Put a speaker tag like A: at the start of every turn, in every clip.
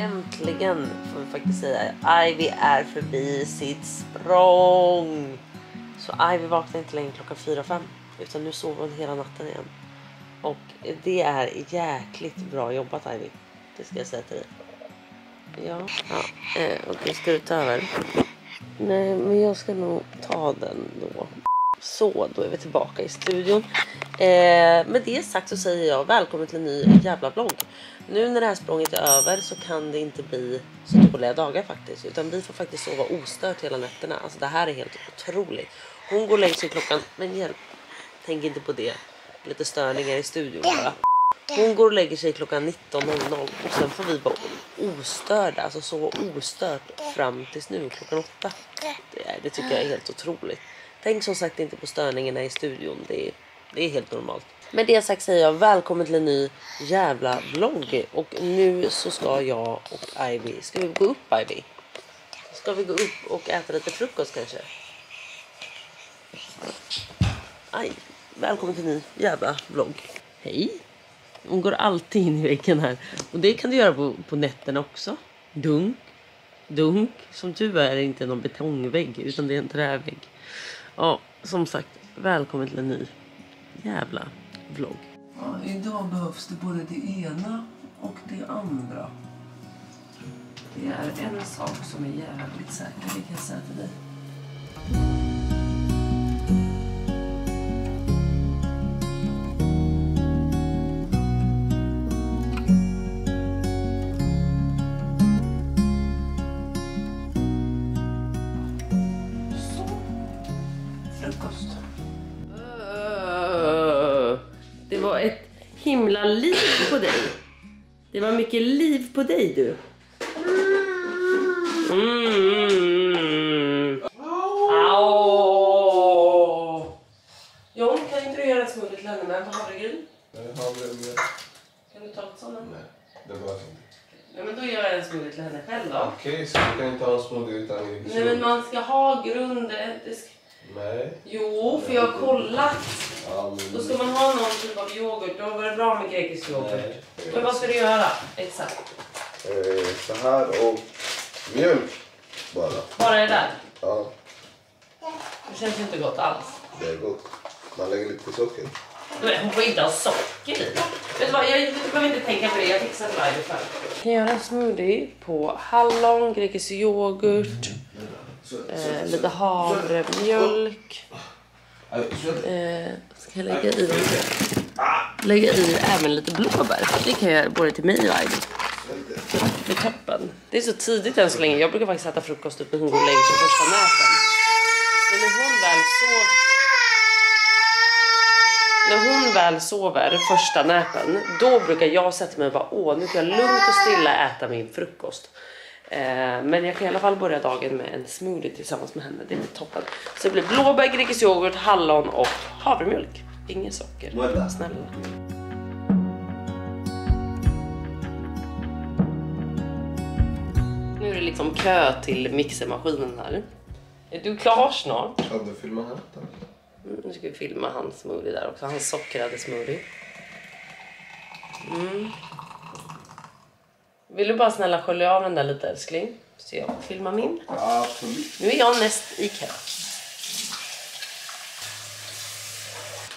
A: Äntligen får vi faktiskt säga Ivy är förbi sitt språng. Så Ivy vaknar inte längre klockan 4-5 utan nu sover hon hela natten igen. Och det är jäkligt bra jobbat Ivy. Det ska jag säga till dig. Ja. Och nu ska du ta över. Nej, men jag ska nog ta den då. Så, då är vi tillbaka i studion. Med det sagt så säger jag välkommen till en ny jävla vlogg. Nu när det här språnget är över så kan det inte bli så dåliga dagar faktiskt. Utan vi får faktiskt sova ostört hela nätterna. Alltså det här är helt otroligt. Hon går längst i klockan, men hjälp, tänk inte på det. Lite störningar i studion bara. Hon går och lägger sig klockan 19.00 och sen får vi vara ostörda, alltså så ostört fram tills nu klockan 8. Det tycker jag är helt otroligt. Tänk som sagt inte på störningarna i studion, det är helt normalt. Med det sagt säger jag välkommen till en ny jävla vlogg. Och nu så ska jag och Ivy, ska vi gå upp Ivy? Ska vi gå upp och äta lite frukost kanske? Aj, välkommen till en ny jävla vlogg. Hej! Hon går alltid in i väggen här. Och det kan du göra på nätterna också. Dunk, dunk. Som tur är det inte någon betongvägg utan det är en trävägg. Ja, som sagt, välkommen till en ny jävla vlogg. Ja, idag behövs det både det ena och det andra. Det är en sak som är jävligt säker, det kan jag säga till dig. Det var ett himla liv på dig. Det var mycket liv på dig du. John, kan inte du göra ett smoothie till henne med havregryn?
B: Nej, havregryn.
A: Kan du ta ett sådant?
B: Nej, det var inte.
A: Ja, men då gör jag en smoothie till henne själv då.
B: Okej, så du kan inte ha en smoothie utan en.
A: Nej, men man ska ha grunden.
B: Nej.
A: Jo, för jag har kollat.
B: Ja, men...
A: Då ska man ha någon typ av yoghurt. Då var det bra med grekisk yoghurt.
B: Nej.
A: Men vad ska du göra? Exakt.
B: Så här och mjölk bara.
A: Bara det där?
B: Ja.
A: Det känns ju inte gott alls.
B: Det är gott. Man lägger lite socker.
A: Nej, hon får inte ha socker i. Vet du vad, jag behöver inte tänka på det. Jag fixar det live själv. Jag kan göra en smoothie på hallon, grekisk yoghurt, lite havremjölk. Ska jag lägga i även lite blåbär. Det kan jag göra både till mig och Ivy. Det är toppen. Det är så tidigt än så länge. Jag brukar faktiskt äta frukost upp när hon går och lägger sig första näten. Men när hon väl sover första näpen, då brukar jag sätta mig och bara nu kan jag lugnt och stilla äta min frukost. Men jag kan i alla fall börja dagen med en smoothie tillsammans med henne. Det blir toppen. Så det blir blåbär, grekisk yoghurt, hallon och havremjölk. Inget socker. Snälla. Nu är det liksom kö till mixermaskinen här. Är du klar snart?
B: Kan du filma här då?
A: Nu ska vi filma hans smoothie där också. Hans sockrade smoothie. Vill du bara snälla skölja av den där lite älskling? Så jag filmar min.
B: Ja, absolut.
A: Nu är jag näst i kö.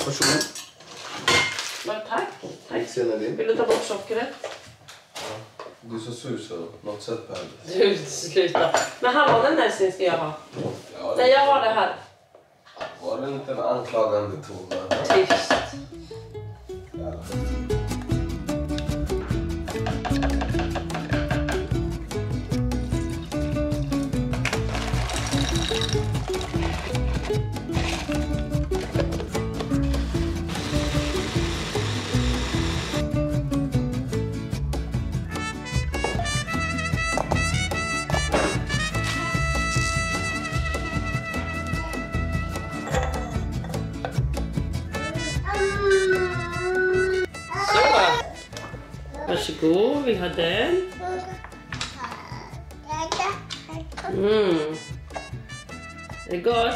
B: Varsågod.
A: Tack.
B: Vill
A: du ta bort sockret?
B: Ja. Du är så sur så något sätt på henne.
A: Du, sluta. Men hallonen älskling ska jag ha.
B: Ja,
A: nej, jag har det här.
B: Var det inte en anklagande ton?
A: Tyst.
B: Ja.
A: Varsågod, vill ha den? Är det gott?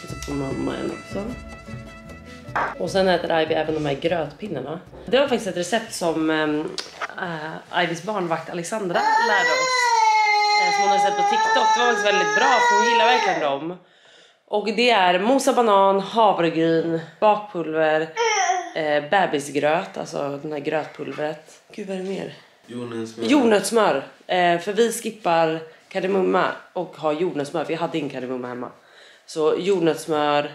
A: Och så får mamma en också. Och sen äter Ivy även de här grötpinnarna. Det var faktiskt ett recept som Ivis barnvakt Alexandra lärde oss. Som hon har sett på TikTok. Det var faktiskt väldigt bra för hon gillar verkligen dem. Och det är mosa banan, havregryn, bakpulver, bebisgröt, alltså den här grötpulvret. Gud, vad är det mer? Jordnötssmör. För vi skippar kardemumma och har jordnötssmör. Vi hade ingen kardemumma hemma. Så jordnötssmör.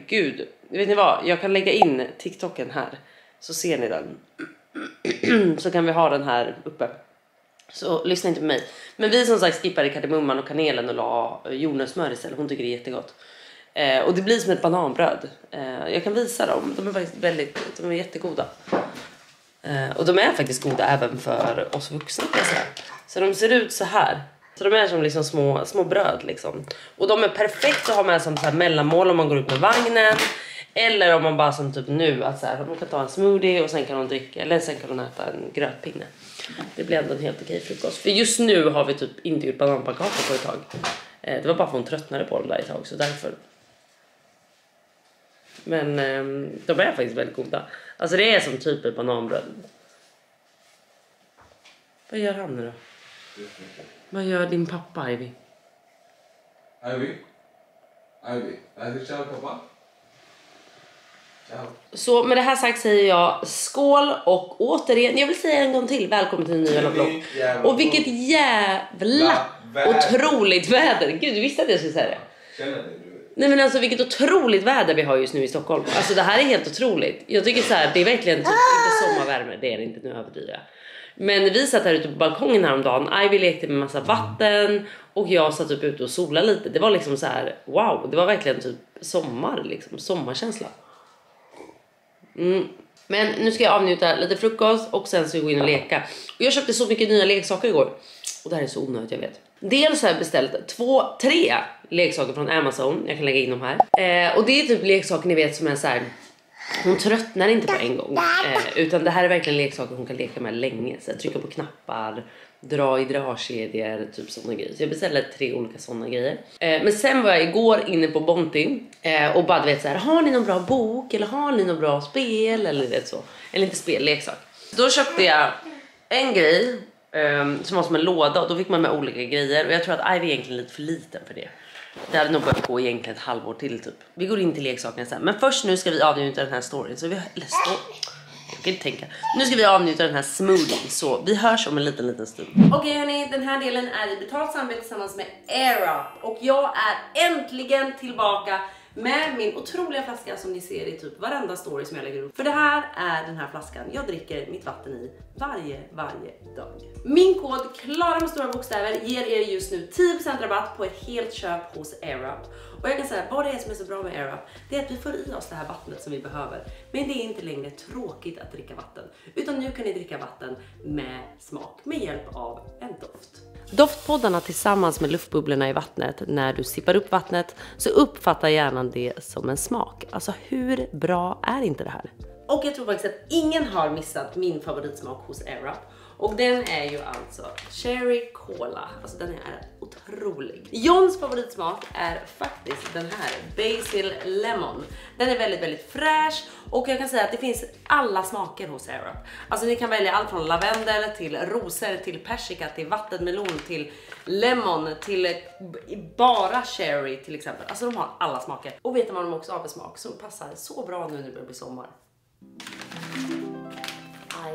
A: Gud, vet ni vad? Jag kan lägga in TikToken här. Så ser ni den. Så kan vi ha den här uppe. Så lyssna inte på mig. Men vi som sagt skippade kardemumman och kanelen och la jordnötssmör istället. Hon tycker det är jättegott. Och det blir som ett bananbröd. Jag kan visa dem. De är faktiskt de är jättegoda. Och de är faktiskt goda även för oss vuxna. Så de ser ut så här. Så de är som liksom små bröd liksom. Och de är perfekt att ha med som så här mellanmål om man går ut med vagnen. Eller om man bara som typ nu att så här, man kan ta en smoothie och sen kan de dricka. Eller sen kan de äta en grötpinne. Det blir ändå en helt okej frukost. För just nu har vi typ inte gjort bananpannkakor på ett tag. Det var bara för hon tröttnade på dem där ett tag. Så därför. Men de är faktiskt väldigt goda. Alltså det är som typ ett bananbröd. Vad gör han nu då? Vad gör din pappa, Ivy?
B: Ivy, ciao pappa. Ciao.
A: Så med det här sagt säger jag skål och återigen, jag vill säga en gång till, välkommen till en ny vlogg. Och vilket jävla otroligt väder. Gud, du visste att jag skulle säga det.
B: Känner det?
A: Nej men alltså vilket otroligt väder vi har just nu i Stockholm. Alltså det här är helt otroligt. Jag tycker så här, det är verkligen typ inte sommarvärme, det är det inte, nu överdriver jag. Men vi satt här ute på balkongen häromdagen. Ivy lekte med massa vatten och jag satt upp ute och solade lite. Det var liksom så här, wow, det var verkligen typ sommar liksom, sommarkänsla. Men nu ska jag avnjuta lite frukost och sen så går jag in och leka. Och jag köpte så mycket nya leksaker igår. Och det här är så onödigt, jag vet. Dels har jag beställt 3 leksaker från Amazon. Jag kan lägga in dem här. Och det är typ leksaker ni vet som är så här. Hon tröttnar inte på en gång. Utan det här är verkligen leksaker hon kan leka med länge. Så trycka på knappar, dra i dragkedjor, typ sådana grejer. Så jag beställde 3 olika sådana grejer. Men sen var jag igår inne på Bonti. Och bara vet så här, har ni någon bra bok? Eller har ni någon bra spel? Eller vet så. Eller inte spel, leksak. Då köpte jag en grej. Som var som en låda. Och då fick man med olika grejer. Och jag tror att Ivy är egentligen lite för liten för det. Det hade nog börjat gå egentligen ett halvår till typ. Vi går in till leksakerna sen. Men först nu ska vi avnjuta den här storyn. Så jag kan inte tänka. Nu ska vi avnjuta den här smoothien. Så vi hörs om en liten stund. Okej hörni, den här delen är i betalt samarbete tillsammans med AirUp. Och jag är äntligen tillbaka med min otroliga flaska som ni ser i typ varenda story som jag lägger upp. För det här är den här flaskan jag dricker mitt vatten i varje dag. Min kod Klara med stora bokstäver ger er just nu 10% rabatt på ett helt köp hos AirUp. Och jag kan säga vad det är som är så bra med AirUp, det är att vi får i oss det här vattnet som vi behöver. Men det är inte längre tråkigt att dricka vatten. Utan nu kan ni dricka vatten med smak med hjälp av en doft. Doftpoddarna tillsammans med luftbubblorna i vattnet, när du sippar upp vattnet så uppfattar hjärnan det som en smak. Alltså hur bra är inte det här? Och jag tror faktiskt att ingen har missat min favoritsmak hos AirUp. Och den är ju alltså Cherry Cola. Alltså den är otrolig. Johns favoritsmak är faktiskt den här Basil Lemon. Den är väldigt fräsch. Och jag kan säga att det finns alla smaker hos AirUp. Alltså ni kan välja allt från lavendel till rosor, till persika, till vattenmelon, till lemon, till bara cherry till exempel. Alltså de har alla smaker. Och vet man också har för smak som passar så bra nu när det börjar bli sommar.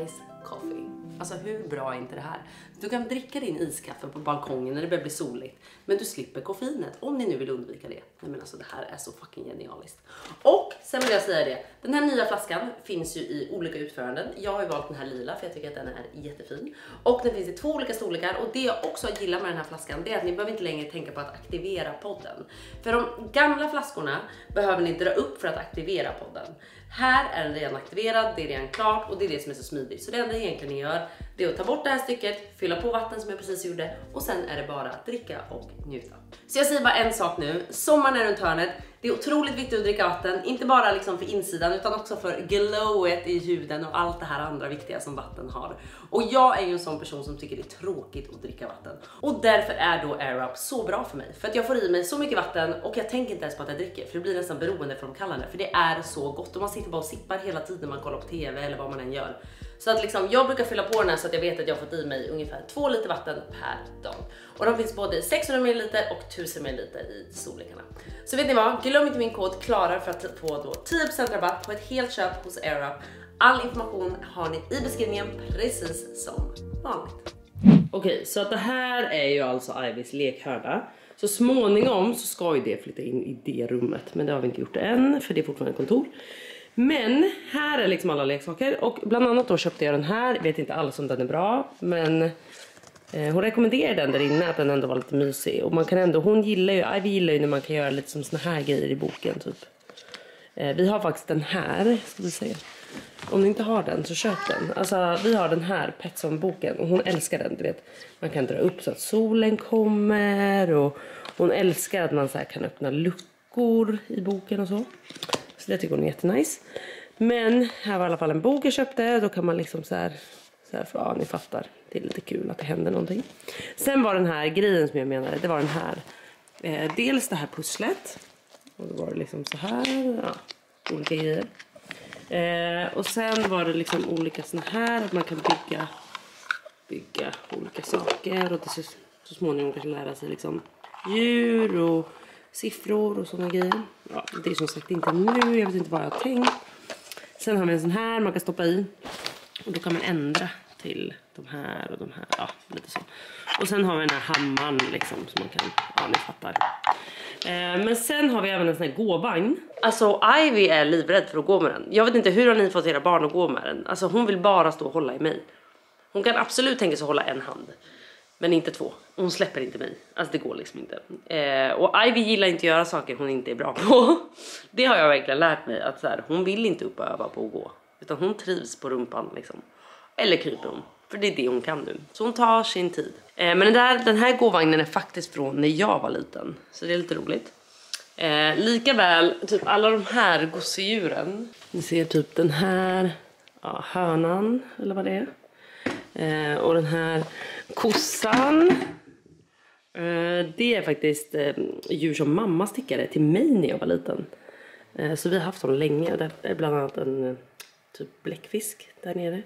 A: Ice coffee. Alltså hur bra är inte det här? Du kan dricka din iskaffe på balkongen när det börjar bli soligt. Men du slipper koffeinet om ni nu vill undvika det. Nej men alltså det här är så fucking genialiskt. Och sen vill jag säga det. Den här nya flaskan finns ju i olika utföranden. Jag har ju valt den här lila för jag tycker att den är jättefin. Och den finns i 2 olika storlekar. Och det jag också gillar med den här flaskan det är att ni behöver inte längre tänka på att aktivera podden. För de gamla flaskorna behöver ni dra upp för att aktivera podden. Här är den redan aktiverad, det är redan klart och det är det som är så smidigt. Så det enda egentligen ni gör det är att ta bort det här stycket, fylla på vatten som jag precis gjorde och sen är det bara att dricka och njuta. Så jag säger bara en sak nu, sommaren är runt hörnet. Det är otroligt viktigt att dricka vatten, inte bara liksom för insidan utan också för glowet i huden och allt det här andra viktiga som vatten har. Och jag är ju en sån person som tycker det är tråkigt att dricka vatten. Och därför är då AirUp så bra för mig. För att jag får i mig så mycket vatten och jag tänker inte ens på att jag dricker. För det blir nästan beroendeframkallande. För det är så gott och man sitter bara och sippar hela tiden när man kollar på tv eller vad man än gör. Så att liksom, jag brukar fylla på den här så att jag vet att jag har fått i mig ungefär 2 liter vatten per dag. Och de finns både i 600 ml och 1000 ml i storlekarna. Så vet ni vad, glöm inte min kod KLARA för att få då 10% rabatt på ett helt köp hos AirUp. All information har ni i beskrivningen precis som vanligt. Okej, så att det här är ju alltså Ivys lekhörna. Så småningom så ska ju det flytta in i det rummet. Men det har vi inte gjort än, för det är fortfarande kontor. Men här är liksom alla leksaker. Och bland annat då köpte jag den här. Jag vet inte alls om den är bra. Men hon rekommenderar den där inne, att den ändå var lite mysig. Och man kan ändå, Ivy gillar ju när man kan göra lite som såna här grejer i boken typ. Vi har faktiskt den här, ska vi se. Om ni inte har den så köp den. Alltså vi har den här Petson-boken och hon älskar den, du vet. Man kan dra upp så att solen kommer och hon älskar att man så här kan öppna luckor i boken och så. Så det tycker hon är jättenice. Men här var i alla fall en bok jag köpte. Då kan man liksom så här för, ja ni fattar. Det är lite kul att det händer någonting. Sen var den här grejen som jag menade, det var den här. Dels det här pusslet. Och då var det liksom så här, ja, olika grejer. Och sen var det liksom olika såna här, att man kan bygga olika saker. Och det så småningom kanske lära sig liksom djur och siffror och såna grejer. Ja, det är som sagt inte nu, jag vet inte vad jag har tänkt. Sen har vi en sån här man kan stoppa i. Och då kan man ändra till de här och de här, ja lite så. Och sen har vi den här hammaren liksom som man kan, ja ni fattar. Men sen har vi även en sån här gåvagn. Alltså Ivy är livrädd för att gå med den. Jag vet inte hur har ni fått era barn att gå med den. Alltså hon vill bara stå och hålla i mig. Hon kan absolut tänka sig att hålla en hand. Men inte 2. Hon släpper inte mig. Alltså det går liksom inte. Och Ivy gillar inte att göra saker hon inte är bra på. Det har jag verkligen lärt mig. Att så här, hon vill inte uppöva på att gå. Utan hon trivs på rumpan liksom. Eller kryper hon. För det är det hon kan nu. Så hon tar sin tid. Men den här gåvagnen är faktiskt från när jag var liten. Så det är lite roligt. Likaväl typ alla de här gosedjuren. Ni ser typ den här hönan. Eller vad det är. Och den här kossan. Det är faktiskt djur som mamma stickade till mig när jag var liten. Så vi har haft dem länge. Det är bland annat en typ bläckfisk där nere.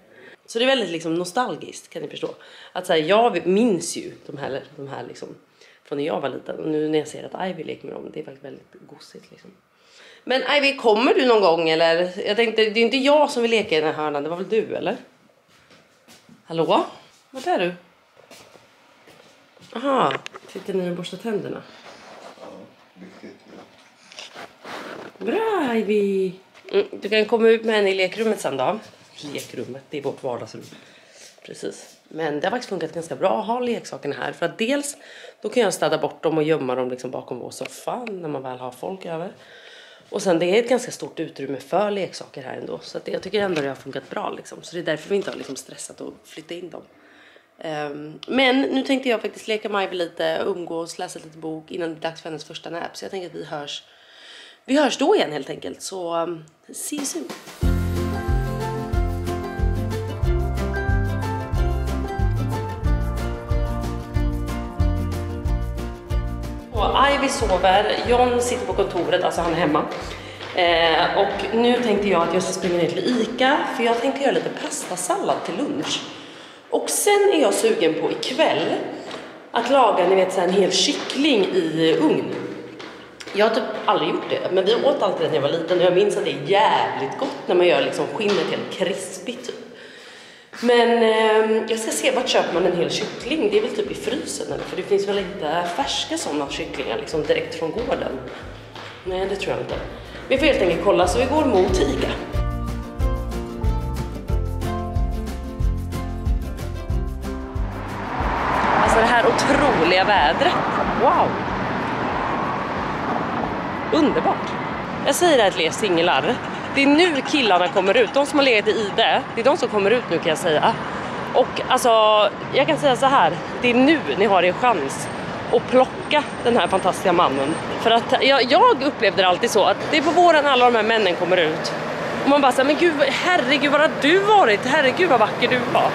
A: Så det är väldigt liksom nostalgiskt, kan ni förstå. Att så här, jag minns ju de här liksom från när jag var liten. Och nu när jag ser att Ivy leker med dem, det är faktiskt väldigt gosigt liksom. Men Ivy, kommer du någon gång eller? Jag tänkte, det är inte jag som vill leka i den här hörnan, det var väl du eller? Hallå? Vart är du? Aha, sitter ni och borstar tänderna?
B: Ja, viktigt.
A: Bra Ivy! Du kan komma ut med henne i lekrummet sen då. Lekrummet, det är vårt vardagsrum. Precis. Men det har faktiskt funkat ganska bra att ha leksakerna här. För att dels, då kan jag städa bort dem och gömma dem liksom bakom vår soffa när man väl har folk över. Och sen det är ett ganska stort utrymme för leksaker här ändå. Så att jag tycker ändå det har funkat bra liksom. Så det är därför vi inte har liksom stressat att flytta in dem. Men nu tänkte jag faktiskt leka med Ivy lite, umgås, läsa lite bok innan det är dags för hennes första nap. Så jag tänker att vi hörs då igen helt enkelt. Så see you soon. Ivy sover, John sitter på kontoret, alltså han är hemma. Och nu tänkte jag att jag ska springa ner till Ica, för jag tänkte göra lite pastasallad till lunch. Och sen är jag sugen på ikväll att laga, ni vet, så här, en hel kyckling i ugn. Jag har typ aldrig gjort det, men vi åt alltid det när jag var liten och jag minns att det är jävligt gott när man gör liksom skinnet helt krispigt typ. Men jag ska se, vart köper man en hel kyckling? Det är väl typ i frysen eller? För det finns väl inte färska sådana kycklingar liksom direkt från gården. Nej, det tror jag inte. Vi får helt enkelt kolla, så vi går mot Ica. Alltså det här otroliga vädret. Wow! Underbart. Jag säger det här till er singlar. Det är nu killarna kommer ut. De som har legat i Ide, det är de som kommer ut nu kan jag säga. Och alltså, jag kan säga så här. Det är nu ni har er chans att plocka den här fantastiska mannen. För att jag upplevde det alltid så att det är på våren alla de här männen kommer ut. Och man bara säger, men gud, herregud vad har du varit? Herregud vad vacker du var.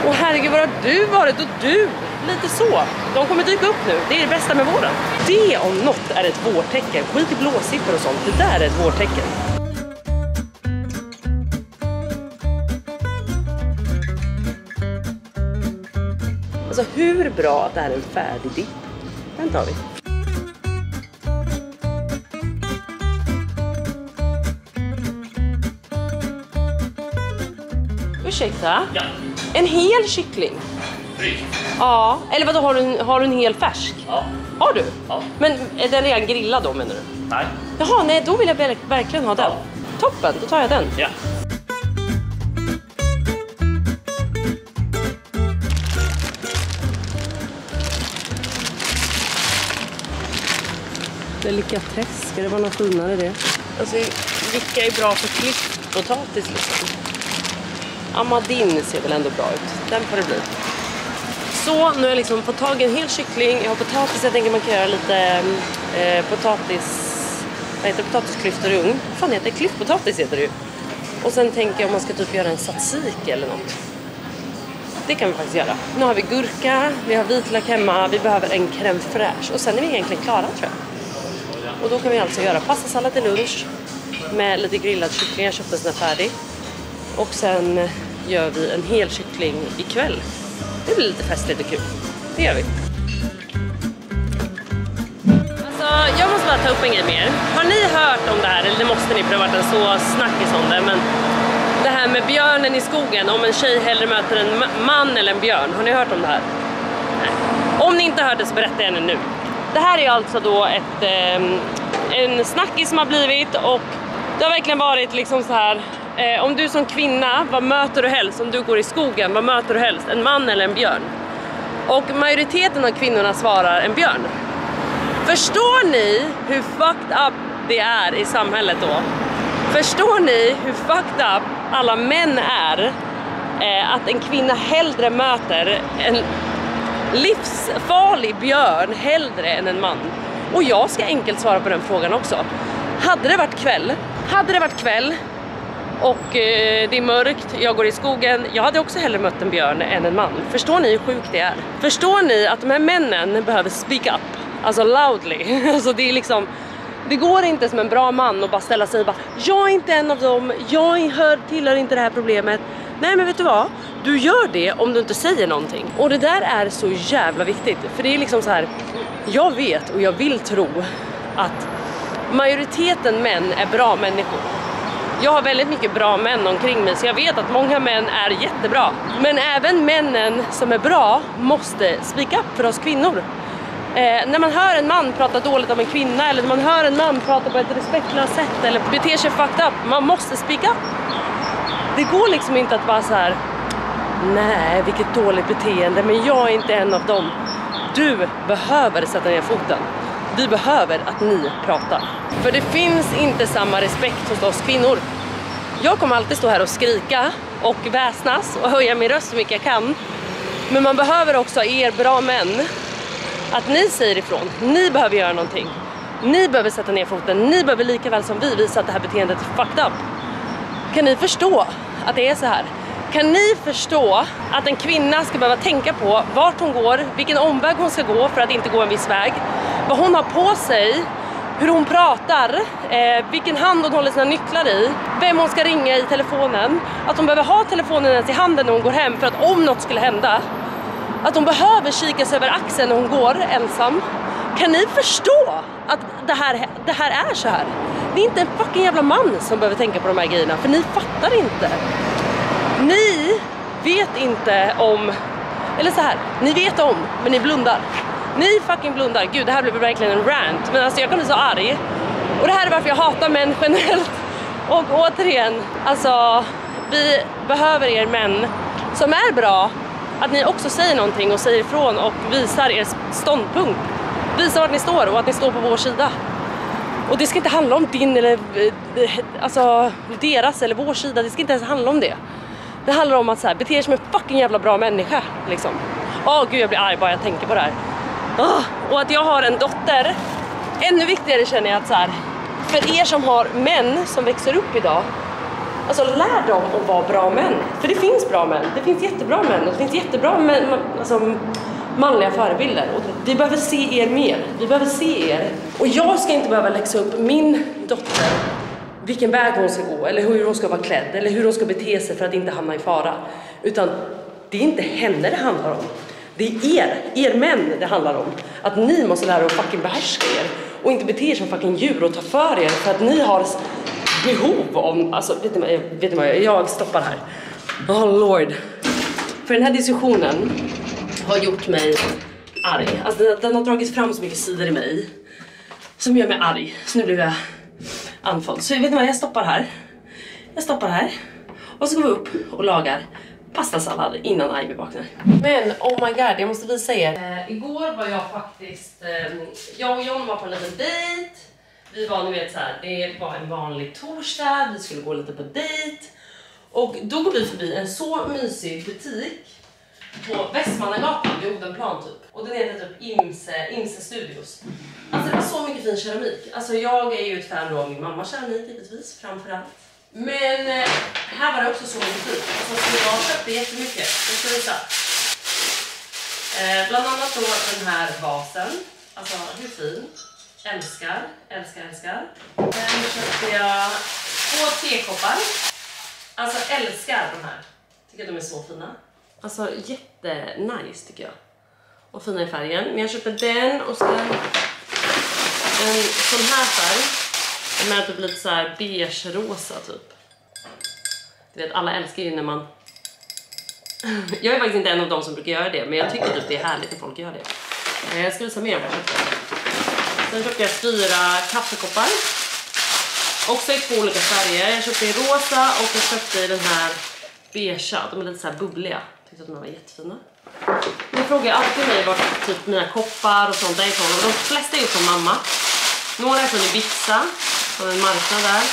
A: Och herregud vad har du varit? Och du, lite så. De kommer dyka upp nu. Det är det bästa med våren. Det om något är ett vårtecken. Skit i blåsippor och sånt. Det där är ett vårtecken. Alltså hur bra att det här är en färdig dipp. Den tar vi. Ursäkta?
C: Ja.
A: En hel kyckling?
C: Fryst?
A: Ja. Eller vadå, har du en hel färsk?
C: Ja.
A: Har du?
C: Ja.
A: Men är den redan grillad då, menar du?
C: Nej.
A: Jaha, nej, då vill jag verkligen ha den.
C: Ja.
A: Toppen, då tar jag den.
C: Ja.
A: Delikatess, ska det vara något finare det? Alltså, vilka är bra för klipppotatis liksom? Amadin ser väl ändå bra ut. Den får det bli. Så, nu har jag liksom fått tag i en hel kyckling. Jag har potatis, jag tänker man kan göra lite potatisklyftor i ugn. Vad fan heter det? Klyftpotatis heter det ju. Och sen tänker jag om man ska typ göra en tzatziki eller något. Det kan vi faktiskt göra. Nu har vi gurka, vi har vitlök hemma, vi behöver en crème fraîche. Och sen är vi egentligen klara, tror jag. Och då kan vi alltså göra pastasallad till lunch med lite grillad kyckling. Jag köpte den färdig. Och sen gör vi en hel kyckling ikväll. Det blir lite festligt och kul. Det gör vi. Alltså, jag måste bara ta upp en grej med er. Har ni hört om det här? Eller det måste ni, för det har varit en så snackis om det. Men det här med björnen i skogen. Om en tjej hellre möter en man eller en björn. Har ni hört om det här? Nej. Om ni inte hört det så berättar jag nu. Det här är alltså då en snackis som har blivit. Och det har verkligen varit liksom så här. Om du som kvinna, vad möter du helst? Om du går i skogen, vad möter du helst? En man eller en björn? Och majoriteten av kvinnorna svarar en björn. Förstår ni hur fucked up det är i samhället då? Förstår ni hur fucked up alla män är? Att en kvinna hellre möter en livsfarlig björn hellre än en man. Och jag ska enkelt svara på den frågan också. Hade det varit kväll och det är mörkt, jag går i skogen, jag hade också hellre mött en björn än en man. Förstår ni hur sjukt det är? Förstår ni att de här männen behöver speak up? Alltså loudly. Alltså det är liksom, det går inte som en bra man och bara ställa sig och bara, jag är inte en av dem, jag tillhör inte det här problemet. Nej, men vet du vad? Du gör det om du inte säger någonting. Och det där är så jävla viktigt. För det är liksom så här, jag vet och jag vill tro att majoriteten män är bra människor. Jag har väldigt mycket bra män omkring mig, så jag vet att många män är jättebra. Men även männen som är bra måste speak up för oss kvinnor. När man hör en man prata dåligt om en kvinna, eller när man hör en man prata på ett respektlöst sätt eller beter sig fucked up, man måste speak up. Det går liksom inte att bara så här, nej, vilket dåligt beteende, men jag är inte en av dem. Du behöver sätta ner foten. Vi behöver att ni pratar. För det finns inte samma respekt hos oss kvinnor. Jag kommer alltid stå här och skrika och väsnas och höja min röst så mycket jag kan. Men man behöver också er bra män att ni säger ifrån. Ni behöver göra någonting. Ni behöver sätta ner foten. Ni behöver lika väl som vi visa att det här beteendet är fucked up. Kan ni förstå att det är så här? Kan ni förstå att en kvinna ska behöva tänka på vart hon går, vilken omväg hon ska gå för att inte gå en viss väg, vad hon har på sig, hur hon pratar, vilken hand hon håller sina nycklar i, vem hon ska ringa i telefonen, att hon behöver ha telefonen ens i handen när hon går hem för att om något skulle hända, att hon behöver kika sig över axeln när hon går ensam. Kan ni förstå att det här är så här? Det är inte en fucking jävla man som behöver tänka på de här grejerna, för ni fattar inte. Ni vet inte om, eller så här, ni vet om, men ni blundar. Ni fucking blundar. Gud, det här blir verkligen en rant. Men alltså jag kan bli så arg. Och det här är varför jag hatar män generellt. Och återigen, alltså vi behöver er män som är bra. Att ni också säger någonting och säger ifrån och visar er ståndpunkt. Visar vart ni står och att ni står på vår sida. Och det ska inte handla om din eller alltså deras eller vår sida. Det ska inte ens handla om det. Det handlar om att så här, bete er som en fucking jävla bra människa liksom. Gud, jag blir arg bara jag tänker på det här. Och att jag har en dotter. Ännu viktigare känner jag att så här, för er som har män som växer upp idag, alltså lär dem att vara bra män. För det finns bra män, det finns jättebra män och det finns jättebra män, alltså manliga förebilder. Och vi behöver se er mer, vi behöver se er. Och jag ska inte behöva läxa upp min dotter vilken väg hon ska gå, eller hur hon ska vara klädd, eller hur hon ska bete sig för att inte hamna i fara. Utan det är inte henne det handlar om. Det är er män det handlar om. Att ni måste lära er att fucking behärska er. Och inte bete er som fucking djur och ta för er. För att ni har behov om... Alltså, vet ni vad? Jag stoppar här. Oh lord. För den här diskussionen har gjort mig arg. Alltså den har dragit fram så mycket sidor i mig. Som gör mig arg. Så nu blir jag andfådd. Så vet ni vad? Jag stoppar här. Och så går vi upp och lagar pastasallad innan Ivy vaknar. Men oh my god, jag måste visa er. Igår var jag faktiskt... jag och John var på en liten dejt. Vi var, ni vet så här, det var en vanlig torsdag. Vi skulle gå lite på dejt. Och då går vi förbi en så mysig butik på Västmannagatan vid Odenplan typ. Och den heter typ Imse Studios. Alltså det var så mycket fin keramik. Alltså jag är ju ett fan då av min mamma keramik givetvis framförallt. Men här var det också så mycket fint. Alltså jag köpte jättemycket. Jag ska visa. Bland annat då den här vasen. Alltså hur fin. Älskar. Sen köpte jag 2 tekoppar. Alltså älskar de här. Tycker att de är så fina. Alltså jättenice tycker jag. Och fina i färgen. Men jag köpte den och sen en sån här färg. Med typ lite så här beige-rosa typ. Du vet, alla älskar ju när man... Jag är faktiskt inte en av dem som brukar göra det. Men jag tycker typ det är härligt när folk gör det. Jag ska visa mer om vad jag köpte. Sen köpte jag 4 kaffekoppar. Också i 2 olika färger. Jag köpte i rosa och jag köpte i den här beige. De är lite så här bubbliga. Jag tyckte att de var jättefina. Nu frågar jag alltid mig vart typ mina koppar och sånt är ifrån. Och de flesta är ju från mamma. Några är från Ibiza. Från en marknad där.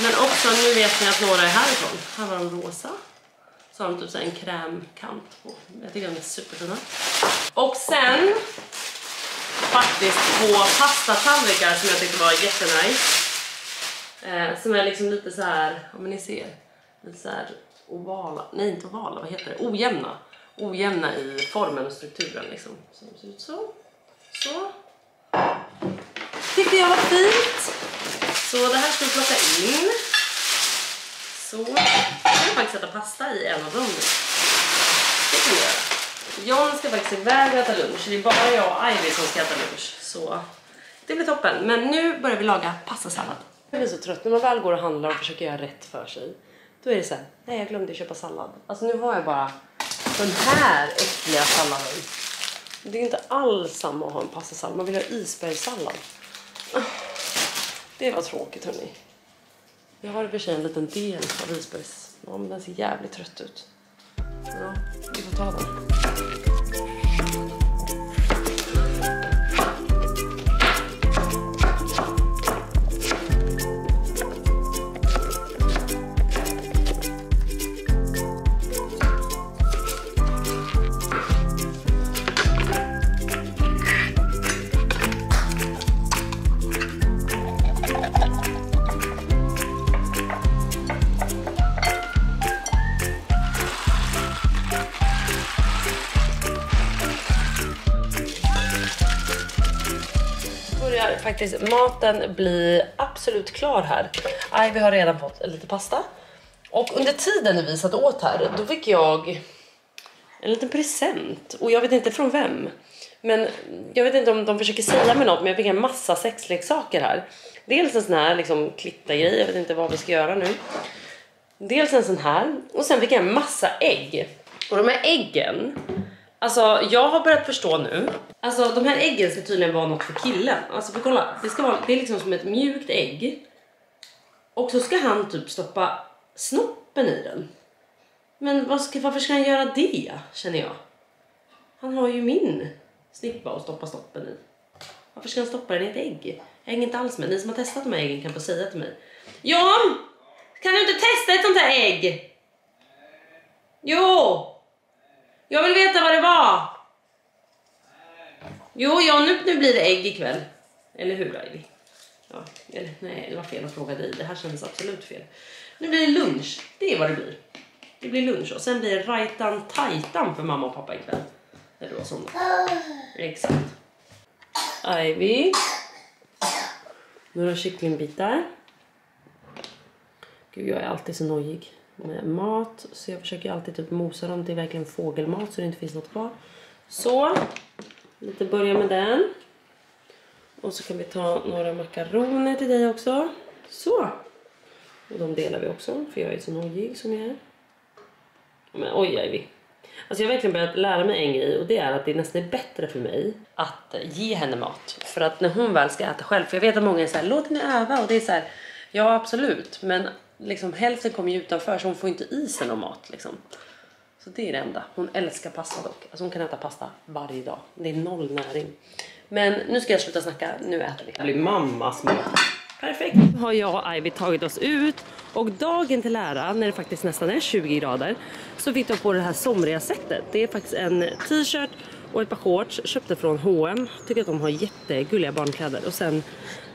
A: Men också nu vet ni att några är härifrån. Här var de rosa. Så har de typ så här en krämkant på. Jag tycker de är superfina. Och sen faktiskt 2 pastatallrikar som jag tyckte var jättenice. Som är liksom lite så här, om ni ser, lite så här ovala, nej inte ovala, vad heter det? Ojämna i formen och strukturen liksom. Så det ser ut så. Så. Tyckte jag var fint. Så det här ska vi plocka in. Så. Jag kan faktiskt sätta pasta i en av dem. Det kan jag göra. John ska faktiskt iväg och äta lunch. Det är bara jag och Ivy som ska äta lunch. Så det blir toppen. Men nu börjar vi laga pastasallad. Jag blir så trött när man väl går och handlar och försöker göra rätt för sig. Då är det så här, nej jag glömde köpa sallad. Alltså nu har jag bara den här äckliga salladen. Det är inte alls samma att ha en pastasallad. Man vill ha isbergssallad. Det var tråkigt hörni. Jag har i och för sig en liten del av isbergs. Ja, men den ser jävligt trött ut. Ja, vi får ta den. Faktiskt maten blir absolut klar här. Vi har redan fått lite pasta. Och under tiden när vi satt åt här, då fick jag en liten present. Och jag vet inte från vem. Men jag vet inte om de försöker säga mig något, men jag fick en massa sexleksaker här. Dels en sån här liksom klitta-grej, jag vet inte vad vi ska göra nu. Dels en sån här. Och sen fick jag en massa ägg. Och de här äggen... Alltså jag har börjat förstå nu. Alltså de här äggen ska tydligen vara något för killen. Alltså för kolla, det är liksom som ett mjukt ägg. Och så ska han typ stoppa snoppen i den. Men varför ska han göra det, känner jag? Han har ju min snippa att stoppa snoppen i. Varför ska han stoppa den i ett ägg? Jag hänger inte alls med. Ni som har testat de här äggen kan få säga till mig. John! Kan du inte testa ett sånt här ägg? Jo! Jag vill veta vad det var. Jo, ja, nu blir det ägg ikväll. Eller hur, Ivy? Ja, eller, nej, det var fel att fråga dig. Det här känns absolut fel. Nu blir det lunch. Det är vad det blir. Det blir lunch och sen blir det rajtan-tajtan för mamma och pappa ikväll. Eller vad som. Exakt. Ivy. Några kycklingbitar. Gud, jag är alltid så nojig med mat. Så jag försöker alltid typ mosa dem till verkligen fågelmat så det inte finns något kvar. Så, lite börja med den. Och så kan vi ta några makaroner till dig också. Så. Och de delar vi också, för jag är så nojig som jag är. Men oj, Ivy. Alltså jag har verkligen börjat lära mig en grej, och det är att det nästan är bättre för mig att ge henne mat. För att när hon väl ska äta själv, för jag vet att många är så här, låt henne öva, och det är så här, ja absolut, men liksom hälften kommer ju utanför, så hon får inte i sig någon mat liksom. Så det är det enda. Hon älskar pasta dock. Alltså hon kan äta pasta varje dag. Det är noll näring. Men nu ska jag sluta snacka, nu äter vi. Det blir mammas mat. Perfekt. Har jag och Ivy tagit oss ut, och dagen till ära, när det faktiskt nästan är 20 grader, så fick jag på det här somriga sättet. Det är faktiskt en t-shirt och ett par shorts, köpte från H&M. Tycker att de har jättegulliga barnkläder. Och sen,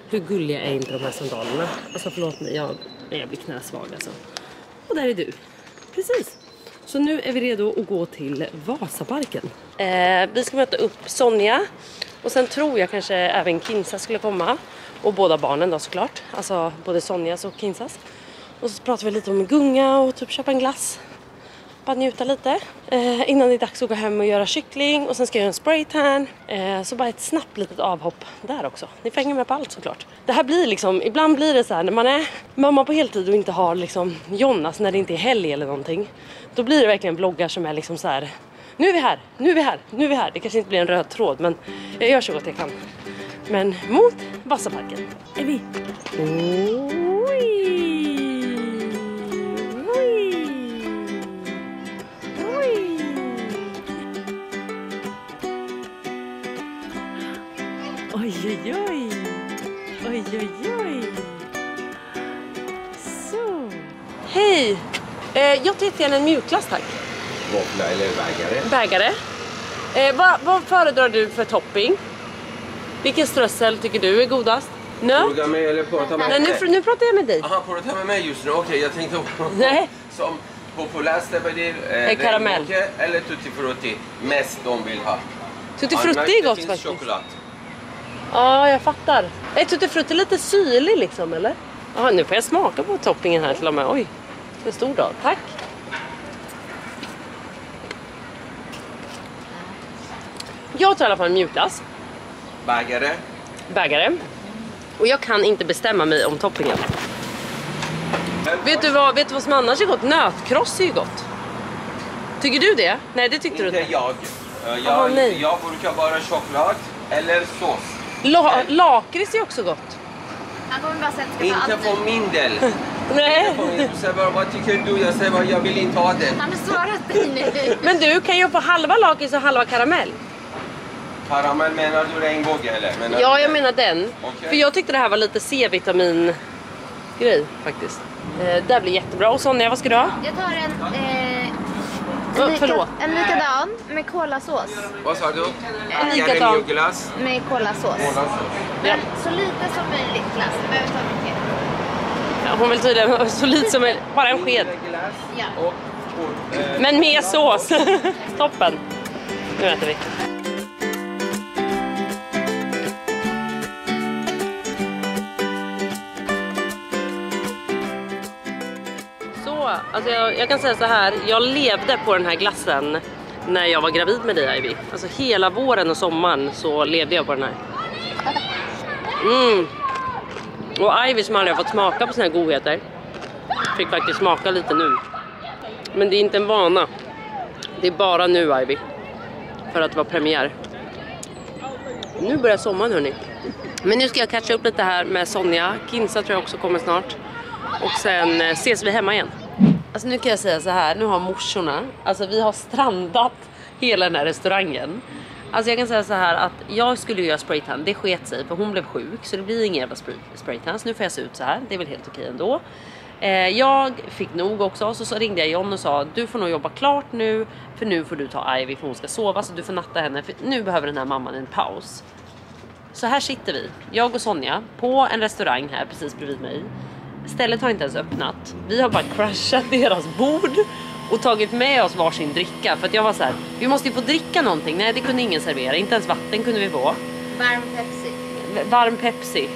A: hur gulliga är inte de här sandalerna? Alltså förlåt mig, jag blir knäsvag alltså. Och där är du. Precis. Så nu är vi redo att gå till Vasaparken. Vi ska möta upp Sonja. Och sen tror jag kanske även Kinsa skulle komma. Och båda barnen då såklart. Alltså både Sonjas och Kinsas. Och så pratar vi lite om gunga och typ köpa en glass. Bara njuta lite. Innan det är dags att gå hem och göra kyckling. Och sen ska jag göra en spraytan. Så bara ett snabbt litet avhopp där också. Ni får hänga med på allt såklart. Det här blir liksom, ibland blir det så här när man är mamma på heltid och inte har liksom Jonas när det inte är helg eller någonting. Då blir det verkligen vloggar som är liksom så här. Nu är vi här, nu är vi här, nu är vi här. Det kanske inte blir en röd tråd, men jag gör så gott jag kan. Men mot Vasaparken är vi. Oj! Oj, oj, oj. Oj, oj, oj. Så. Hej! Jag tar jättegärna en mjukglass, tack.
B: Våffla eller bägare?
A: Bägare. Vad föredrar du för topping? Vilken strössel tycker du är godast?
B: Fråga mig eller prata med
A: mig? Nej, nu pratar jag med dig.
B: Aha, prata med mig just nu. Okej, jag tänkte
A: Nej.
B: Som populäraste på det
A: karamell
B: eller tutti frutti. Mest de vill ha.
A: Tutti frutti är gott faktiskt. Choklad. Ja, jag fattar. Är tutti frutti lite syrlig liksom, eller? Ja, nu får jag smaka på toppingen här till och med. Oj, det är stor dag. Tack. Jag tar i alla fall en mjukglass. Bägare. Och jag kan inte bestämma mig om toppingen. Vet du vad som annars är gott? Nötkross är ju gott. Tycker du det? Nej, det tyckte du inte.
B: Jag brukar bara choklad eller sås.
A: Lakrits är också gott.
B: Inte på min del.
A: Nej.
B: Du säger bara, vad tycker du? Jag säger bara, jag vill inte ha den.
C: Han har svarat dig nu.
A: Men du kan ju få halva lakrits och halva karamell.
B: Karamell menar du regnbåge eller?
A: Ja, jag menar den.
B: Okay.
A: För jag tyckte det här var lite C-vitamin grej faktiskt. Det blir jättebra. Och Sonja, vad ska du ha?
C: Jag tar en likadan med kolasås.
B: Vad sa du?
A: En likadan
B: mjukglass
C: med kolasås. Men så lite som möjligt glass. Det behöver ta mycket.
A: Ja, hon vill tydligen så lite som möjligt. Bara en sked.
C: Ja.
A: Men med sås. Toppen. Nu äter vi. Alltså jag kan säga så här, jag levde på den här glassen när jag var gravid med dig, Ivy. Alltså hela våren och sommaren så levde jag på den här. Och Ivy som aldrig har fått smaka på såna här godheter fick faktiskt smaka lite nu. Men det är inte en vana. Det är bara nu, Ivy. För att det var premiär. Nu börjar sommaren, hörni. Men nu ska jag catcha upp lite här med Sonja. Kinsa tror jag också kommer snart. Och sen ses vi hemma igen. Alltså nu kan jag säga så här, nu har morsorna, alltså vi har strandat hela den här restaurangen. Alltså jag kan säga så här att jag skulle göra spraytan, det sket sig för hon blev sjuk så det blir ingen jävla spraytan. Så nu får jag se ut så här, det är väl helt okej ändå. Jag fick nog också, så ringde jag John och sa du får nog jobba klart nu, för nu får du ta Ivy för hon ska sova så du får natta henne, för nu behöver den här mamman en paus. Så här sitter vi, jag och Sonja, på en restaurang här precis bredvid mig. Stället har inte ens öppnat. Vi har bara crashat deras bord och tagit med oss varsin dricka. För att jag var så här, vi måste ju få dricka någonting. Nej, det kunde ingen servera. Inte ens vatten kunde vi få. Varm Pepsi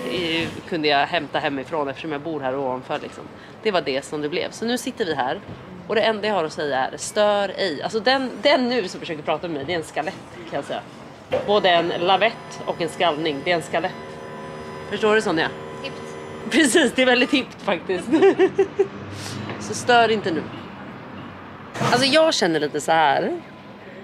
A: kunde jag hämta hemifrån eftersom jag bor här ovanför liksom. Det var det som det blev. Så nu sitter vi här Och det enda jag har att säga är stör ej. Alltså den nu som försöker prata med mig, det är en skalett kan jag säga. Både en lavett och en skallning, det är en skalett. Förstår du Sonja?
C: Hippt.
A: Precis, det är väldigt hippt faktiskt. Så stör inte nu. Alltså jag känner lite så här.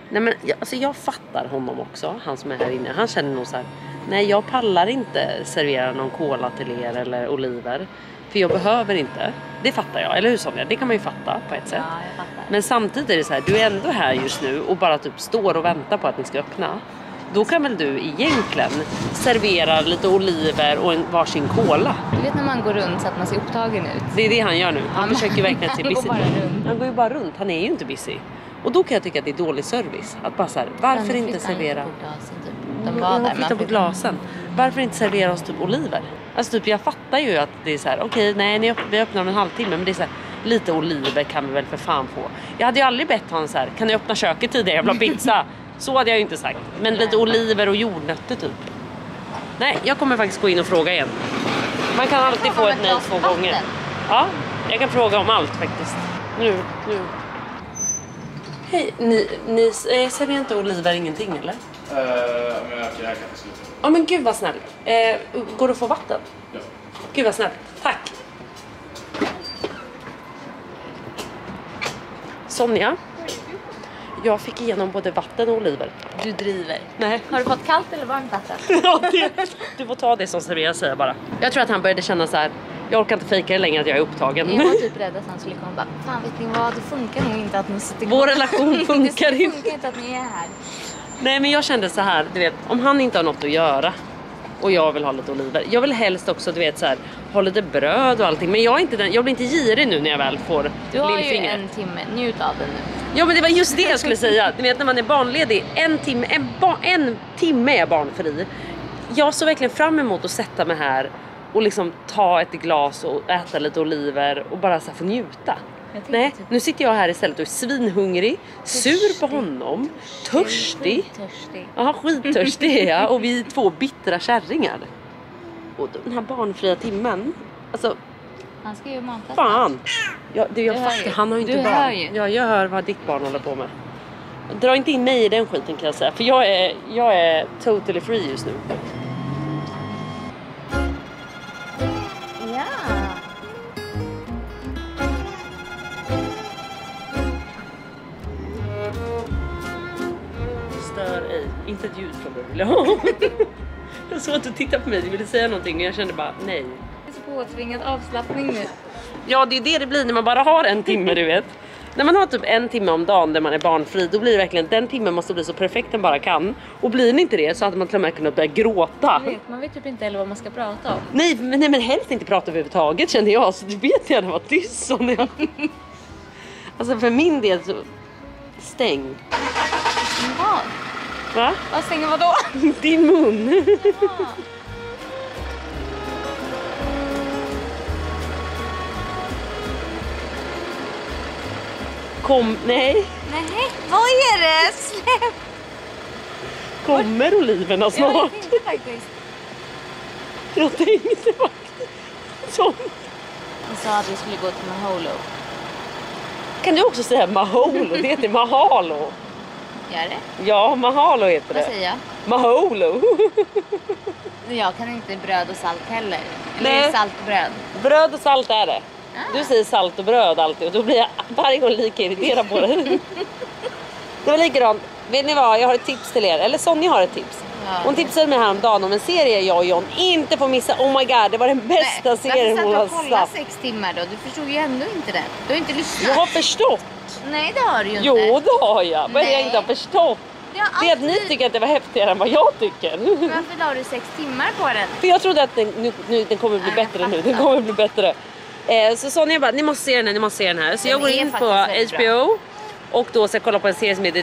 A: Nej men jag fattar honom också, han som är här inne. Han känner nog så här: nej, jag pallar inte servera någon cola till er eller oliver. För jag behöver inte. Det fattar jag, eller hur Sonja? Det kan man ju fatta på ett sätt.
C: Ja, jag fattar.
A: Men samtidigt är det så här, du är ändå här just nu och bara typ står och väntar på att ni ska öppna. Då kan väl du egentligen servera lite oliver och varsin cola.
C: Du vet när man går runt så att man ser upptagen ut.
A: Det är det han gör nu. Han försöker verkligen se
C: Han går
A: busy.
C: bara runt.
A: Han går ju bara runt, han är ju inte busy. Och då kan jag tycka att det är dålig service. Att bara så här, varför
C: Men
A: inte
C: flyttar
A: servera...
C: inte på glasen, typ. De var där.
A: Flytta på glasen. Varför inte servera oss typ oliver? Alltså typ jag fattar ju att det är så här: okej, nej, vi öppnar om en halvtimme. Men det är så här, lite oliver kan vi väl för fan få. Jag hade ju aldrig bett honom så här: kan ni öppna köket tidigare? Jag vill ha pizza. Så hade jag ju inte sagt. Men lite oliver och jordnötter typ. Nej, jag kommer faktiskt gå in och fråga igen. Man kan alltid få ett nej 2 gånger. Ja, jag kan fråga om allt faktiskt. Nu. Hej, ni serverar inte oliver ingenting eller?
D: Men jag kan sluta.
A: Ja men gud vad snäll. Går det att få vatten?
D: Ja.
A: Gud vad snäll. Tack. Sonja. Jag fick igenom både vatten och oliver.
C: Du driver.
A: Nej.
C: Har du fått kallt eller varmt vatten?
A: Ja, du får ta det som serverar säger bara. Jag tror att han började känna så här: jag orkar inte fejka det längre att jag är upptagen.
C: Jag var typ rädd att han skulle komma och bara: fan vet ni vad, det funkar nog inte att ni sitter kvar.
A: Vår relation funkar
C: Det
A: inte.
C: funkar inte att ni är här.
A: Nej men jag kände så här, du vet, om han inte har något att göra och jag vill ha lite oliver. Jag vill helst också, du vet så här, ha lite bröd och allting. Men jag blir inte girig nu när jag väl får
C: Du har ju
A: lillfingret.
C: 1 timme, njut av det nu.
A: Ja men det var just det jag skulle säga. Du vet när man är barnledig, en timme är barnfri. Jag såg verkligen fram emot att sätta mig här och liksom ta ett glas och äta lite oliver och bara så här få njuta. Nej, nu sitter jag här istället och är svinhungrig, sur på honom, törstig. Ja, skittörstig är jag. Och vi är 2 bittra kärringar. Och den här barnfria timmen, alltså
C: Han ska ju matas.
A: fan. Ja, jag
C: hör
A: fattar,
C: ju.
A: han har ju inte
C: Du
A: barn.
C: hör ju.
A: Ja, jag hör vad ditt barn håller på med. Dra inte in mig i den skiten kan jag säga. För jag är totally free just nu.
C: Ja.
A: Stör ej. Inte ett ljud från dig vill jag ha. Jag såg att du tittade på mig, du ville säga någonting och jag kände bara nej.
C: Det är så påtvingad avslappning nu.
A: Ja, det är det blir när man bara har 1 timme, du vet. När man har typ 1 timme om dagen där man är barnfri, då blir det verkligen, den timmen måste bli så perfekt den bara kan. Och blir det inte det så hade man till och med kunnat börja gråta.
C: Man vet typ inte heller vad man ska prata om.
A: Nej men helst inte prata överhuvudtaget kände jag, så du vet jag det var tyst som jag. Alltså för min del så stäng.
C: Vad?
A: Va?
C: Vad stänger vadå?
A: Din mun. Nej.
C: Nej, vad är det? Släpp!
A: Kommer oliverna
C: Jag
A: snart?
C: vet inte faktiskt.
A: Jag tänkte faktiskt. Så.
C: Vi sa att vi skulle gå till Mahalo.
A: Kan du också säga Mahalo? Det heter Mahalo.
C: Gör det?
A: Ja, Mahalo heter
C: Vad
A: det.
C: säger jag?
A: Mahalo.
C: Jag kan inte bröd och salt heller. Eller
A: Nej.
C: saltbröd.
A: Bröd och salt är det. Du säger salt och bröd alltid och då blir jag varje gång lika irriterad på det. Det var likadant. Vet ni vad, jag har ett tips till er. Eller Sonja har ett tips.
C: Ja.
A: Hon tipsade mig häromdagen om en serie jag och John inte får missa. Oh my god, det var den bästa serien hon har
C: Varför satt du och kollade
A: satt.
C: 6 timmar då? Du förstod ju ändå inte det. Du har inte lyssnat.
A: Jag har förstått.
C: Nej, det har du ju inte.
A: Jo, det har jag. Men jag
C: Nej.
A: inte har förstått.
C: Det har
A: Det är att ni
C: alltid-
A: tycker att det var häftigare än vad jag tycker.
C: Varför la du 6 timmar på den?
A: För jag trodde att den kommer bli
C: Ja, jag
A: bättre nu. Den
C: fattar.
A: kommer bli bättre. Så Sonja bara, ni måste se den här. Så jag
C: Den
A: går
C: är
A: in på
C: faktiskt väldigt
A: HBO och då ska jag kolla på en serie som heter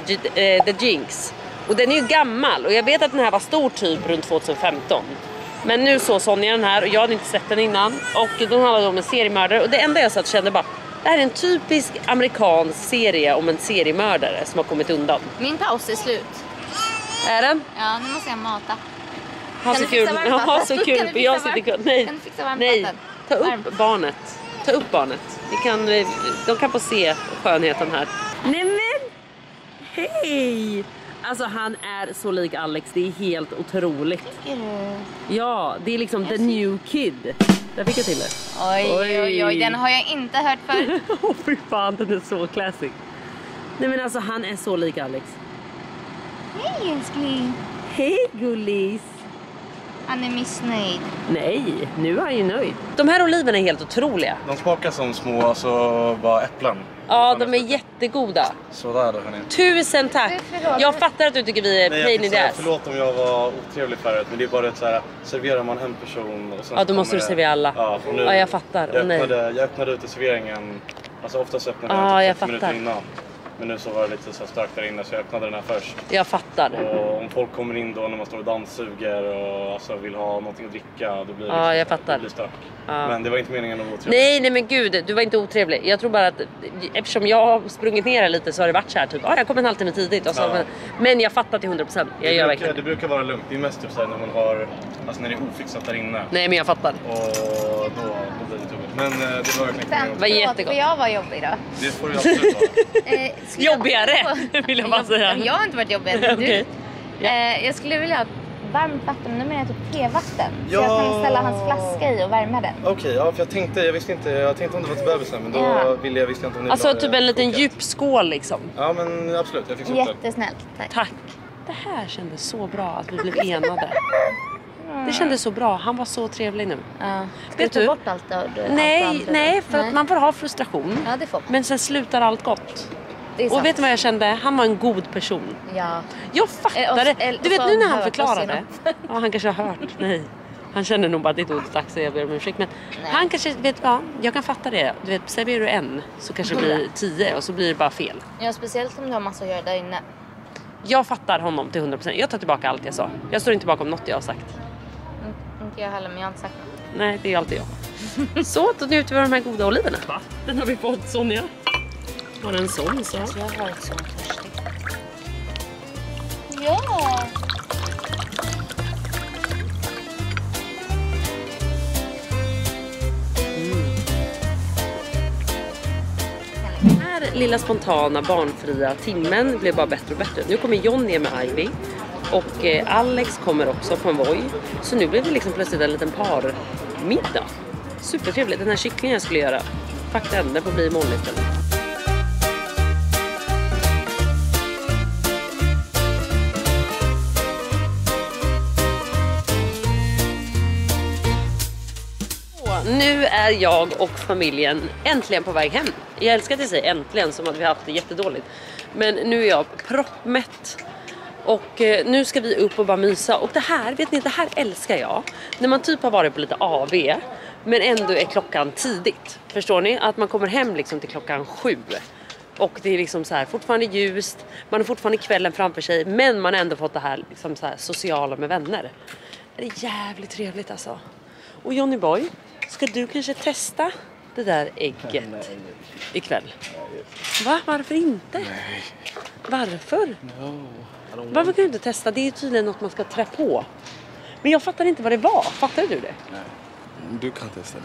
A: The Jinx. Och den är ju gammal och jag vet att den här var stor typ runt 2015. Men nu så Sonja den här och jag hade inte sett den innan. Och den handlade om en seriemördare. Och det enda jag satt kände bara, det här är en typisk amerikansk serie om en seriemördare som har kommit undan.
C: Min paus är slut.
A: Är den?
C: Ja, nu måste jag mata.
A: Ha
C: Kan
A: så
C: du
A: kul.
C: fixa varmvatten?
A: Ha så
C: Kan
A: kul.
C: du
A: För jag
C: fixa
A: sitter
C: varm-
A: Nej.
C: Kan du fixa varmvatten?
A: Nej. Ta upp
C: Varmt.
A: barnet. ta upp barnet. De kan få se skönheten här. Nej men! Hej! Alltså han är så lik Alex, det är helt otroligt. Ja, det är liksom the new kid. Där fick jag till det.
C: Oj, den har jag inte hört förr.
A: Åh fy fan, den är så classic. Nej men alltså han är så lik Alex.
C: Hej älskling.
A: Hej gullis.
C: Han är missnöjd.
A: Nej, nu är han ju nöjd. De här oliverna är helt otroliga.
D: De smakar som små, alltså bara äpplen.
A: Ja, de är jättegoda.
D: Sådär då hörni.
A: Tusen tack. Jag fattar att du tycker vi är pain in the ass.
D: Förlåt om jag var otrevlig förut, men det är bara att så här, serverar man en person och sen
A: ja, då måste du servera alla.
D: Ja, och nu,
A: ja, jag fattar.
D: Jag öppnade ut i serveringen, alltså oftast öppnade jag 30 minuter innan. Men nu så var det lite så starkt där inne så jag öppnade den här först.
A: Jag fattar.
D: Och om folk kommer in då när man står och dammsuger och alltså vill ha någonting att dricka, då blir det
A: ja, jag fattar.
D: Det blir stört. Ja. Men det var inte meningen att vara otrevlig.
A: Nej men gud, du var inte otrevlig. Jag tror bara att eftersom jag har sprungit ner här lite så har det varit så här typ, jag kommer en halvtimme tidigt och så, ja. Men jag fattar till 100%.
D: Det brukar vara lugnt. Det är mest typ så här när man har, alltså när det är ofixat där inne.
A: Nej men jag fattar.
D: Och då blir det jobbigt. Men det var verkligen
A: det var jättegott.
C: Får jag vara jobbig då?
D: Det får du absolut vara.
A: Jobbigare vill jag bara säga.
C: Jag har inte varit jobbig än du. Jag skulle vilja ha varmt vatten, nu menar jag typ tevatten. Så jag kan ställa hans flaska i och värma den.
D: Okej, ja, för jag tänkte om det var till bebisen, men då visste jag inte om ni
A: alltså typ en liten djup skål liksom.
D: Ja men absolut, jag fixar upp det.
C: Jättesnällt,
A: tack. Det här kändes så bra att vi blev enade. Det kändes så bra, han var så trevlig nu.
C: Ja. Ska du ta bort allt då?
A: Nej, för att man får ha frustration.
C: Ja, det får man.
A: Men sen slutar allt gott. Och vet du vad jag kände? Han var en god person.
C: Ja.
A: Jag fattade. Du vet nu när han förklarade. Ja, han kanske har hört. Nej. Han känner nog bara att det är ett ordet så jag ber om ursäkt. Men han kanske, vet vad? Jag kan fatta det. Du vet, serverar du en så kanske det blir 10 och så blir det bara fel.
C: Ja, speciellt om du har massa att göra där inne.
A: Jag fattar honom till 100%. Jag tar tillbaka allt jag sa. Jag står inte bakom något jag har sagt.
C: Inte jag heller, men jag har inte sagt något.
A: Nej, det är alltid jag. Så, då njuter vi av de här goda oliverna. Den har vi fått, Sonja. Var det en sån så?
C: Jag har varit så törstig. Ja!
A: Den här lilla spontana barnfria timmen blev bara bättre och bättre. Nu kommer John ner med Ivy. Och Alex kommer också på en Voi. Så nu blir det liksom plötsligt en liten parmiddag. Supertrevligt. Den här kycklingen jag skulle göra. Fuck den får bli imorgon istället. Nu är jag och familjen äntligen på väg hem. Jag älskar att säga äntligen som att vi har haft det jättedåligt. Men nu är jag proppmätt. Och nu ska vi upp och bara mysa. Och det här, vet ni, det här älskar jag. När man typ har varit på lite AV. Men ändå är klockan tidigt. Förstår ni? Att man kommer hem liksom till klockan 7. Och det är liksom så här fortfarande ljust. Man har fortfarande kvällen framför sig. Men man har ändå fått det här, liksom så här sociala med vänner. Det är jävligt trevligt alltså. Och Johnny Boy, ska du kanske testa det där ägget ikväll? Va? Varför inte?
D: Nej.
A: Varför?
D: No.
A: Varför kan du inte testa? Det är tydligen något man ska trä på. Men jag fattar inte vad det var. Fattar du det?
D: Nej. Du kan testa det.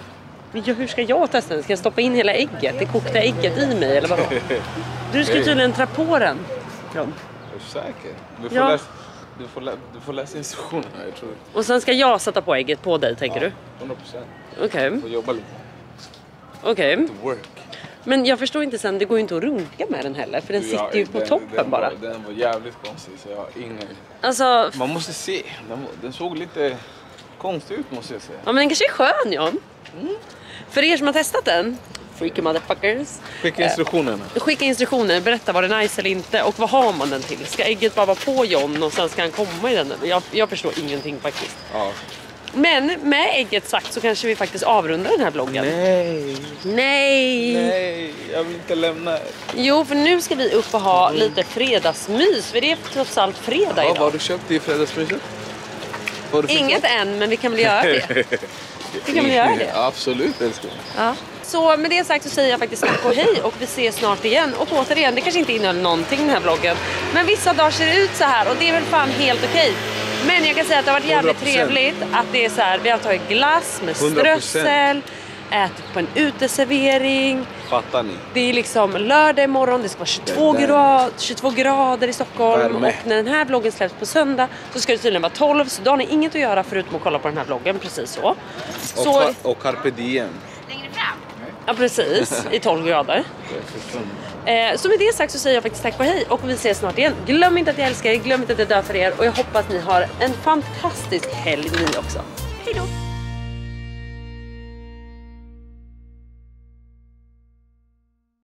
A: Men hur ska jag testa det? Ska jag stoppa in hela ägget? Det kokta ägget i mig eller vadå? Du ska tydligen trä på den. Ja.
D: Är du säker? Du får läsa instruktionerna, jag tror.
A: Och sen ska jag sätta på ägget på dig, tänker du?
D: 100%.
A: Okej.
D: Du får jobba lite.
A: Okej.
D: Work.
A: Men jag förstår inte sen, det går ju inte att runka med den heller. För den sitter ju på toppen bara.
D: Den var jävligt konstig så jag har ingen...
A: Alltså...
D: Man måste se. Den såg lite konstig ut måste jag säga.
A: Ja men den kanske är skön, John. För er som har testat den, freaky motherfuckers.
D: Skicka instruktionerna.
A: Skicka instruktioner, berätta vad det är nice eller inte. Och vad har man den till? Ska ägget bara vara på John och sen ska han komma i den? Jag förstår ingenting faktiskt.
D: Ja.
A: Men med ägget sagt så kanske vi faktiskt avrundar den här vloggen. Nej,
D: jag vill inte lämna.
A: Jo, för nu ska vi upp och ha lite fredagsmys. För det är trots allt fredag idag.
D: Vad har du köpt i fredagsmyset?
A: Inget än, men vi kan väl göra det. Vi kan väl göra det.
D: Absolut, älskling.
A: Ja. Så med det sagt så säger jag faktiskt tack och hej och vi ses snart igen. Och återigen, det kanske inte innehåller någonting den här vloggen. Men vissa dagar ser det ut så här och det är väl fan helt okej. Men jag kan säga att det har varit jävligt
D: 100%.
A: trevligt att det är så här, vi har tagit glass med strössel. ätit på en uteservering.
E: Fattar ni?
A: Det är liksom lördag imorgon, det ska vara 22 grader i Stockholm.
E: Värme.
A: Och när den här vloggen släpps på söndag så ska det tydligen vara 12. Så då har ni inget att göra förutom att kolla på den här vloggen, precis så.
E: Och carpe diem.
C: Längre fram.
A: Ja, precis, i 12 grader. Så med det sagt så säger jag faktiskt tack och hej. Och vi ses snart igen. Glöm inte att jag älskar er, glöm inte att jag dör för er. Och jag hoppas ni har en fantastisk helg ni också. Hej då!